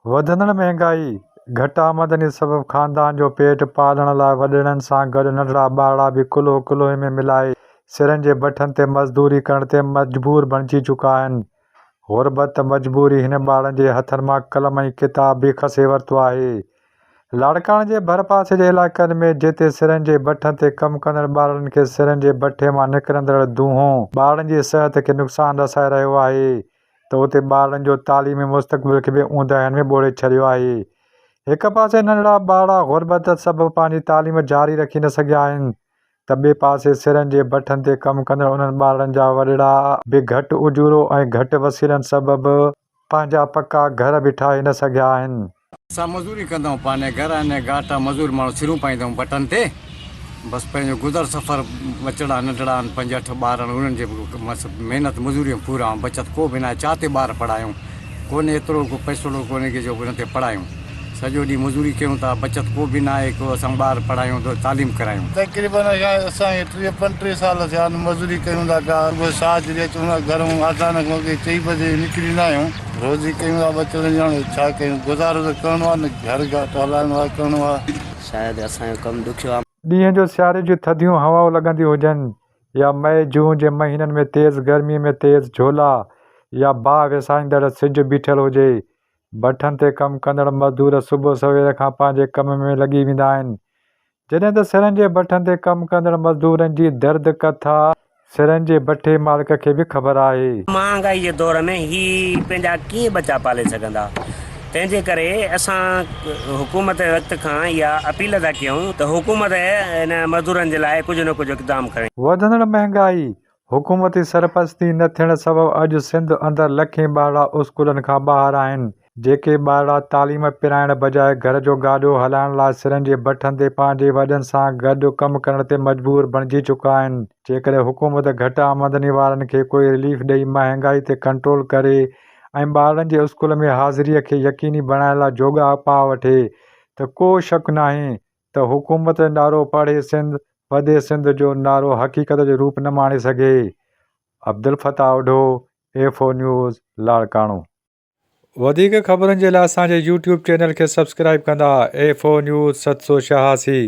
वधंदड़ महांगाई, घटि आमदनी सबबि ख़ानदान जो पेट पालण लाइ वॾेरनि सां गॾु नंढड़ा ॿारड़ा बि कुल्हो कुल्हे में मिलाए सिरनि जे बठनि ते मज़दूरी करण ते मजबूर बणिजी चुका आहिनि। ग़ुर्बत मजबूरी हिन ॿारनि जे हथनि मां क़लम ऐं किताब बि खसे वरितो आहे। लाड़काणे जे भरपासे जे इलाइक़नि में जिते सिरनि जे बठनि ते कमु कंदड़ ॿारनि खे सिरनि जे बठे मां निकिरंदड़ धुओं ॿारनि जी सिहत खे नुक़सानु रसाए रहियो आहे, त उते ॿारनि जो तालीमी मुस्तक़बिल खे बि ऊंदहिनि में ॿोड़े छॾियो आहे। हिक पासे नंढड़ा ॿारड़ा ग़ुर्बत सबबि पंहिंजी तालीम जारी रखी न सघिया आहिनि, त ॿिए पासे सिरनि जे बठनि ते कमु कंदड़ उन्हनि ॿारनि जा वॾेरा बि घटि उजूरो ऐं घटि वसीलनि सबबि पंहिंजा पका घर बि ठाहे न सघिया आहिनि। असां मज़ूरी कंदा आहियूं, पंहिंजे घर अने घाटा मज़ूर माण्हू सिरूं पाईंदा आहियूं बटन ते, बसि पंहिंजो गुज़र सफ़र बचड़ा नंढड़ा आहिनि 5-8 ॿार आहिनि, उन्हनि जे महिनत मज़ूरी पूरा बचति को बि न आहे। छा ते ॿार पढ़ायूं, कोन्हे एतिरो को पैसो कोन्हे की जो उन ते पढ़ायूं, सॼो ॾींहुं मज़ूरी कयूं था, बचति को बि न आहे को असां ॿार पढ़ायूं त तालीम करायूं। तक़रीबन असांखे 30-35 साल थिया मज़ूरी कयूं था पिया, साज ॾे अचूं था घरूं अचानक 4 बजे निकिरींदा आहियूं, रोज़ी कयूं था बचड़नि ॼण छा कयूं, गुज़ारो त करिणो आहे न, घर घाट हलाइणो आहे, करिणो आहे। शायदि असांजो कमु ॾुखियो आहे। ॾींहं जो सियारे जूं थधियूं हवाऊं लॻंदियूं हुजनि या मई जून जे महीननि में तेज़ गर्मीअ में तेज़ झोला या बाहि विसाईंदड़ सिज बीठल हुजे, बठनि ते कमु कंदड़ मज़दूर सुबुह सवेर खां पंहिंजे कम में लॻी वेंदा आहिनि। जॾहिं त सिरनि जे बठनि ते कमु कंदड़ मज़दूरनि जी दर्द कथा सिरनि जे बठे मालिक खे बि ख़बर आहे। महांगाई जे दौर में ही पंहिंजा कीअं बचा पाले सघंदा, तंहिंजे करे असां हुकूमत वक़्त खां इहा अपील था कयूं त हुकूमत हिन मज़दूरनि जे लाइ कुझु न कुझु इक़दाम करे। वधंदड़ महांगाई, हुकूमती सरपरस्ती न थियण सबबि अॼु सिंध अंदरि लखे ॿारड़ा स्कूलनि खां ॿाहिरि आहिनि, जेके ॿारड़ा तालीम पिराइण बजाए घर जो गाॾो हलाइण लाइ सिरनि जे बठनि ते पंहिंजे वॾनि सां गॾु कमु करण ते मजबूर बणिजी चुका आहिनि। जेकॾहिं हुकूमत घटि आमदनी वारनि खे कोई रिलीफ ॾेई महांगाई ते कंट्रोल करे ऐं ॿारनि जे स्कूल में हाज़िरीअ खे यकीनी बणाइण लाइ जोॻा पा वठे, त को शक नाहे त हुकूमत नारो पढ़े सिंध वधे सिंध जो नारो हक़ीक़त जो रूप न माणे सघे। Abdul Fatah Udho, A4 news, Larkana. वधीक ख़बरुनि जे लाइ असांजे YouTube चैनल खे सब्सक्राइब कंदा। A4 news 786।